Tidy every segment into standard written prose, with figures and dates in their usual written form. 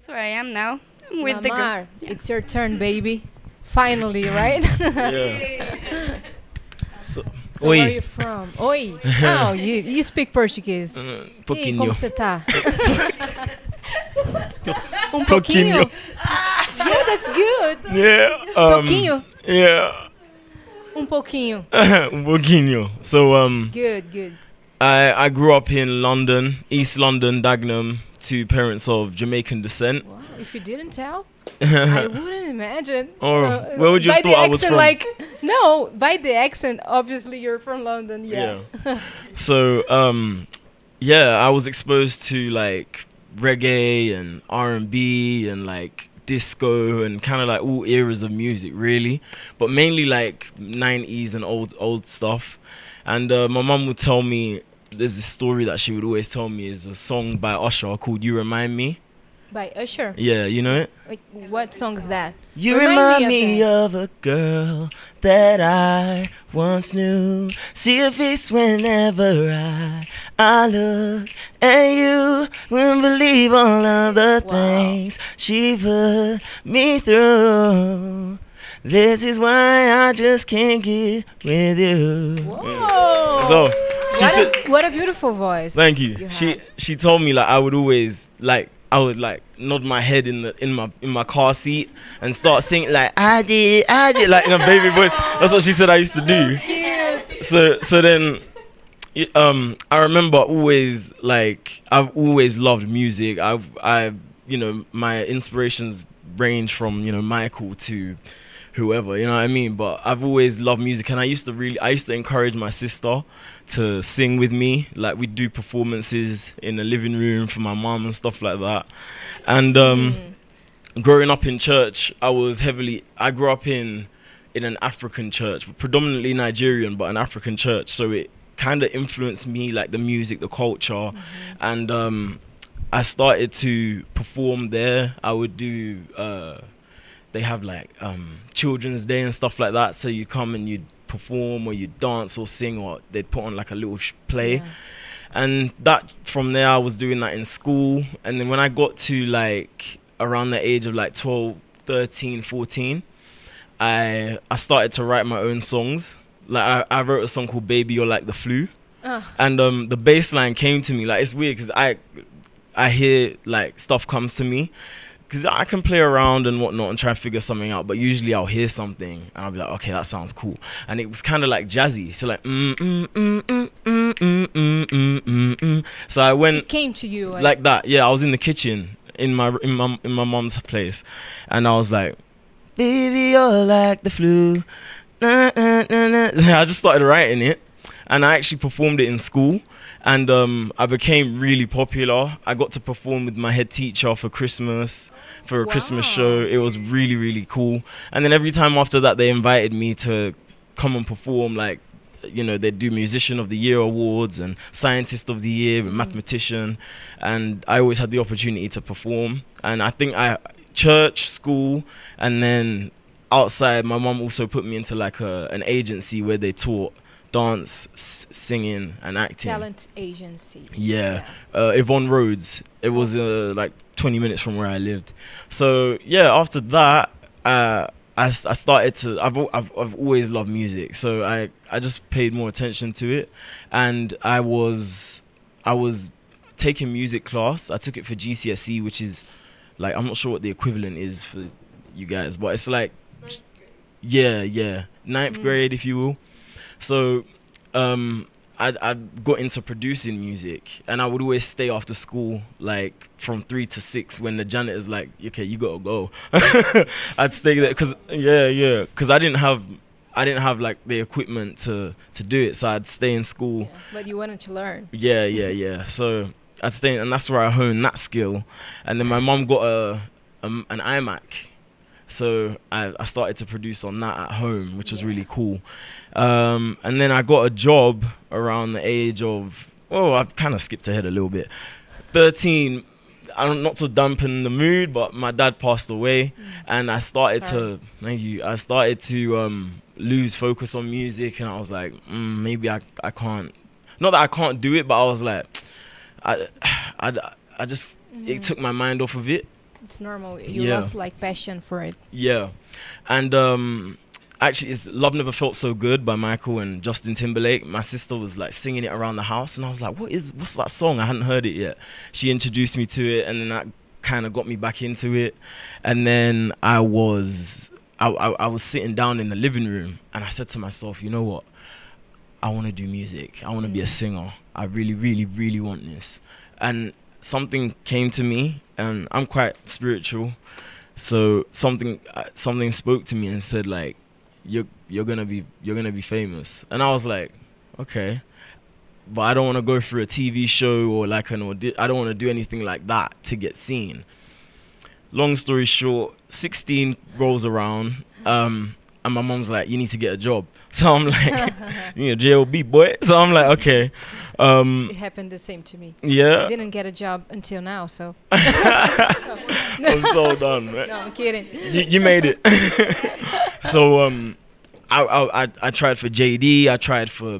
that's where I am now. I'm with the Lamar, group. Yeah. it's your turn, baby. Finally, right? Yeah. So, So where are you from? Oi. Oh, you speak Portuguese. E pouquinho. como você tá? Pouquinho? Yeah, that's good. Yeah. Pouquinho? Yeah. Pouquinho. Pouquinho. So Good, good. I grew up in London, East London, Dagenham, to parents of Jamaican descent. Wow, if you didn't tell, I wouldn't imagine. Or where would you by have the thought I was accent, from? like, no, by the accent, obviously you're from London. Yeah. So yeah, I was exposed to like reggae and R&B and like disco and kind of like all eras of music really, but mainly like 90s and old stuff. And my mum would tell me, there's this story that she would always tell me, is a song by Usher called You Remind Me. By Usher. Yeah, you know it? Like, what song is that? You remind me of a girl that I once knew. See her face whenever I look at you. Wouldn't believe all of the things she put me through. This is why I just can't get with you. Whoa! So she said, what a beautiful voice. thank you. She told me like I would like nod my head in my car seat and start singing like I did like in a baby voice. That's what she said I used to do. Cute. So then I remember always like I've always loved music. I you know, my inspirations range from, you know, Michael to whoever, you know what I mean? But I've always loved music, and I used to encourage my sister to sing with me. Like we'd do performances in the living room for my mom and stuff like that. And growing up in church, I grew up in an African church, predominantly Nigerian, but an African church. So it kind of influenced me, like the music, the culture. And I started to perform there. I would do they have like Children's Day and stuff like that, so you come and you'd perform or you'd dance or sing, or they'd put on like a little play. And that, from there, I was doing that in school. And then when I got to like around the age of like 12, 13, 14, I started to write my own songs. Like I wrote a song called Baby You're Like the Flu. And the bass line came to me. Like, it's weird because I hear like stuff comes to me, because I can play around and whatnot and try and figure something out, but usually I'll hear something and I'll be like, okay, that sounds cool. And it was kind of like jazzy, so like so I went, it came to you like that. Yeah, I was in the kitchen in my mom's place, and I was like, baby, you're like the flu. Nah, nah, nah, nah. I just started writing it, and I actually performed it in school. And I became really popular. I got to perform with my head teacher for Christmas, for a Christmas show. It was really, really cool. And then every time after that, they invited me to come and perform. Like, you know, they do Musician of the Year awards and Scientist of the Year and Mathematician. And I always had the opportunity to perform. And I think church, school, and then outside, my mum also put me into like an agency where they taught dance, singing and acting. Talent agency. Yeah. Yvonne Rhodes. It was like 20 minutes from where I lived. So yeah, after that I started to, I've always loved music, so I just paid more attention to it. And I was taking music class. I took it for GCSE, which is like, I'm not sure what the equivalent is for you guys, but it's like ninth grade, if you will. So I got into producing music, and I would always stay after school, like from 3 to 6, when the janitor's like, okay, you gotta go. I'd stay there because because I didn't have like the equipment to do it, so I'd stay in school. Yeah, but you wanted to learn. Yeah. So I'd stay, and that's where I honed that skill. And then my mom got an iMac. So I started to produce on that at home, which was really cool. And then I got a job around the age of, I've kind of skipped ahead a little bit. 13, not to dampen the mood, but my dad passed away, and I started to lose focus on music, and I was like, maybe I can't. Not that I can't do it, but I was like, I just, it took my mind off of it. It's normal. You Yeah. lost like passion for it. Yeah, and actually, it's "Love Never Felt So Good" by Michael and Justin Timberlake. My sister was like singing it around the house, and I was like, what's that song? I hadn't heard it yet. She introduced me to it, and then that kind of got me back into it. And then I was sitting down in the living room, and I said to myself, you know what? I want to do music. I want to be a singer. I really, really, really want this. And something came to me, and I'm quite spiritual, so something spoke to me and said like, you're gonna be famous. And I was like, okay, but I don't want to go through a TV show or like an audition. I don't want to do anything like that to get seen. Long story short, 16 rolls around, and my mom's like, you need to get a job. So I'm like, JLB boy. So I'm like, okay. It happened the same to me. Yeah. Didn't get a job until now, so. I'm so done, man. No, I'm kidding. You made it. So I tried for JD. I tried for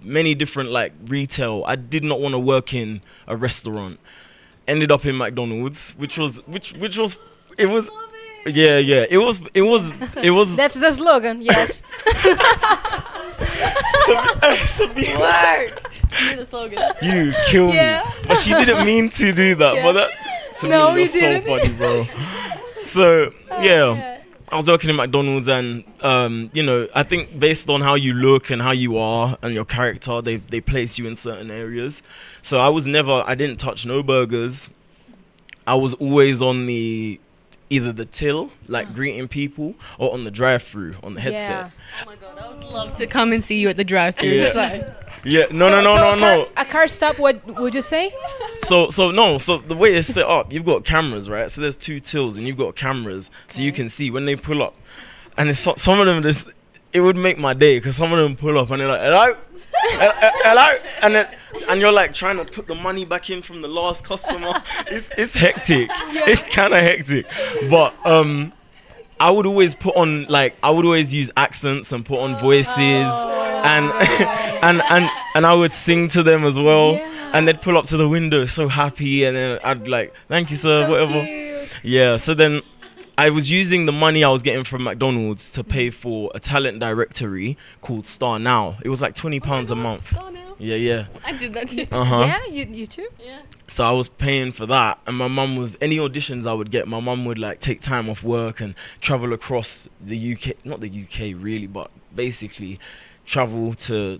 many different like retail. I did not want to work in a restaurant. Ended up in McDonald's, which was. Yeah, it was. That's the slogan. Yes. Word. You're the slogan. You killed Yeah. me. But she didn't mean to do that. Yeah. But that to No, me was you so didn't. funny, bro. So yeah, I was working in McDonald's, and I think based on how you look and how you are and your character, they place you in certain areas. So I didn't touch no burgers. I was always on either the till, like greeting people, or on the drive-through on the headset. Oh my god, I would love to come and see you at the drive-thru. Yeah. Just like, Yeah, no. A car stop. What would you say? So the way it's set up, you've got cameras, right? So there's two tills, and you've got cameras, so you can see when they pull up. And it's some of them just, it would make my day, because some of them pull up and they're like, hello, hello, and you're like trying to put the money back in from the last customer. It's hectic. It's kind of hectic, but I would always use accents and put on voices, and and I would sing to them as well. Yeah. And they'd pull up to the window so happy, and then I'd like, thank you sir, So whatever. cute. Yeah, so then I was using the money I was getting from McDonald's to pay for a talent directory called Star Now. It was like £20 a month. Oh no. Yeah. I did that too. Uh-huh. Yeah, you too. Yeah. So I was paying for that, and my mum was, any auditions I would get, my mum would like take time off work and travel across the UK, not the UK really, but basically travel to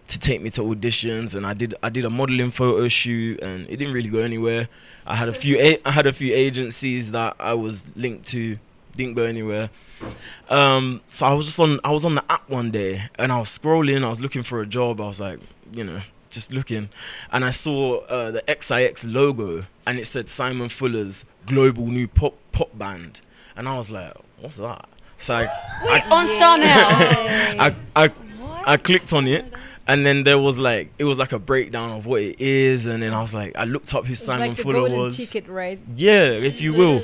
take me to auditions. And I did a modeling photo shoot, and it didn't really go anywhere. I had a few agencies that I was linked to, didn't go anywhere. So I was on the app one day, and I was scrolling, I was looking for a job. I was like, just looking, and I saw the XIX logo, and it said Simon Fuller's global new pop band, and I was like, what's that? So On Star Now. I clicked on it, and then it was like a breakdown of what it is, and then I was like, I looked up who It's Simon like the Fuller golden was. ticket, right? Yeah, if you will.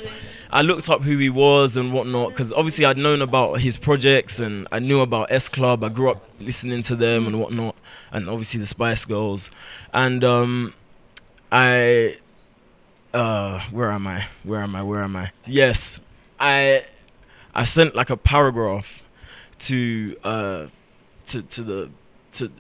I looked up who he was and whatnot, because obviously I'd known about his projects, and I knew about S Club. I grew up listening to them and whatnot, and obviously the Spice Girls. And where am I? Yes, I sent like a paragraph to the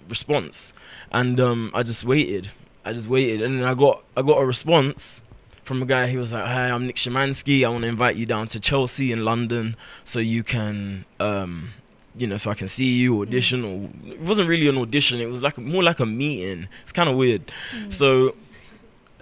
response, and I just waited, and then I got a response from a guy. He was like, "Hi, I'm Nick Szymanski. I want to invite you down to Chelsea in London so you can, so I can see you audition." Or it wasn't really an audition. It was more like a meeting. It's kind of weird. So,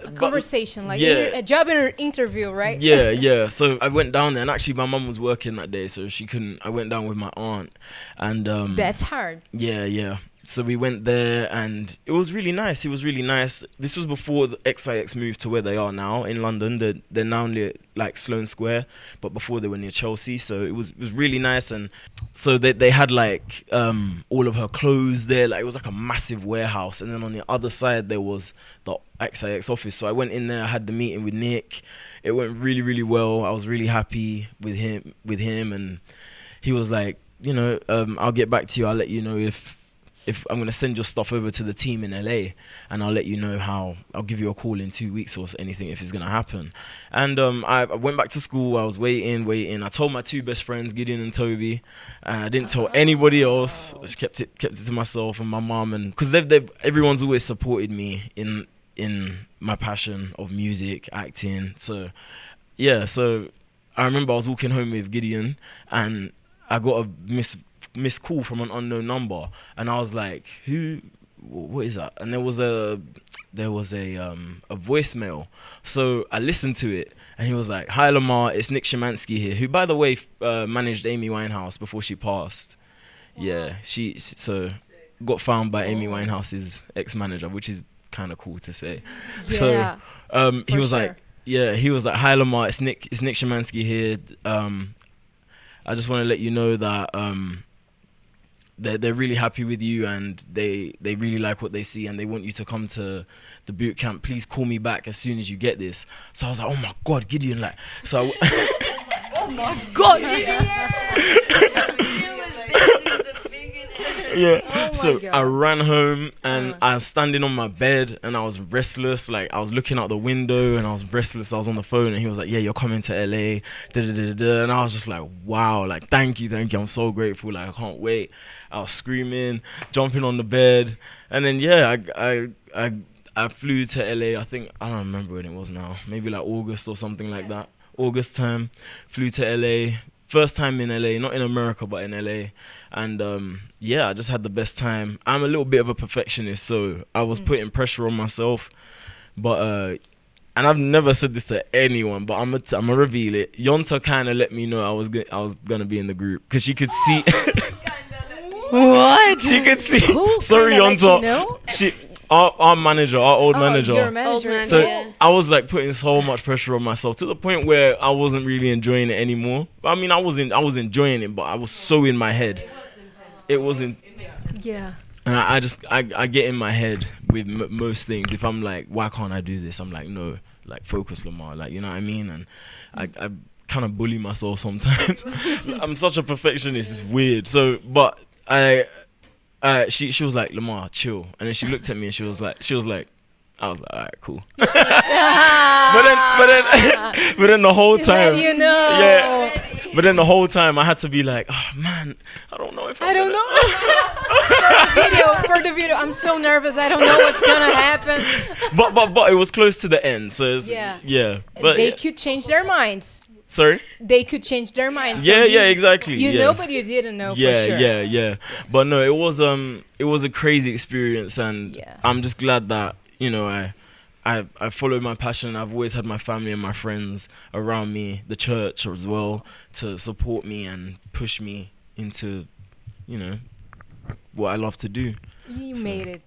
A conversation, like yeah. a job interview, right? Yeah. So I went down there, and actually my mum was working that day, so she couldn't. I went down with my aunt, and That's hard. Yeah. So we went there, and it was really nice. This was before the XIX moved to where they are now in London. They're now near like Sloane Square, but before they were near Chelsea. So it was really nice. And so they had like all of her clothes there. Like it was like a massive warehouse. And then on the other side there was the XIX office. So I went in there. I had the meeting with Nick. It went really, really well. I was really happy with him, and he was like, I'll get back to you. I'll let you know if if I'm gonna send your stuff over to the team in LA, and I'll let you know how. I'll give you a call in 2 weeks or anything if it's gonna happen. And I went back to school. I was waiting. I told my two best friends, Gideon and Toby. I didn't tell anybody else. I just kept it to myself and my mom, and because everyone's always supported me in my passion of music, acting. So yeah, so I remember I was walking home with Gideon, and I got a missed call from an unknown number, and I was like, "Who? What is that?" And there was a voicemail. So I listened to it, and he was like, "Hi Lamar, it's Nick Szymanski here, who by the way managed Amy Winehouse before she passed." Yeah, she got found by Amy Winehouse's ex-manager, which is kind of cool to say. Yeah, so he was like, "Hi Lamar, it's Nick Szymanski here. I just want to let you know that they're really happy with you, and they really like what they see, and they want you to come to the boot camp. Please call me back as soon as you get this." So I was like, "Oh my God, Gideon!" Like, so. Oh my God, Yeah. Oh So God. I ran home, and I was standing on my bed, and I was restless. Like, I was looking out the window, and I was restless. I was on the phone, and he was like, "Yeah, you're coming to LA." And I was just like, "Wow! Like, thank you. I'm so grateful. Like, I can't wait." I was screaming, jumping on the bed, and then yeah, I flew to LA. I think I don't remember when it was now. Maybe like August or something like that. August time, flew to LA. First time in LA, not in America, but in LA. And yeah, I just had the best time. I'm a little bit of a perfectionist, so I was putting pressure on myself. But and I've never said this to anyone, but I'm gonna reveal it. Yonta kind of let me know I was gonna be in the group, because she could see. What? She could see. Who Sorry, kinda let Yonta. you know? She. Our manager, our old manager. Your manager. Old man, So yeah. I was like putting so much pressure on myself, to the point where I wasn't really enjoying it anymore. I mean, I was enjoying it, but I was so in my head. It wasn't. Yeah. And I get in my head with most things. If I'm like, why can't I do this? I'm like, no, like, focus, Lamar. Like, you know what I mean? And I kind of bully myself sometimes. I'm such a perfectionist. It's weird. So, but she was like, "Lamar, chill," and then she looked at me and she was like, I was like, "All right, cool." but then the whole She time, let you know. yeah. But then the whole time I had to be like, "Oh man, I don't know if I don't know. For the video, I'm so nervous. I don't know what's gonna happen. But it was close to the end, so it's, Yeah. But They could change their minds. sorry. They could change their minds. Yeah, So yeah, exactly. You yeah. know, but you didn't know Yeah, for sure. yeah. But no, it was a crazy experience, and Yeah. I'm just glad that, you know, I followed my passion. I've always had my family and my friends around me, the church as well, to support me and push me into, you know, what I love to do. You So- made it.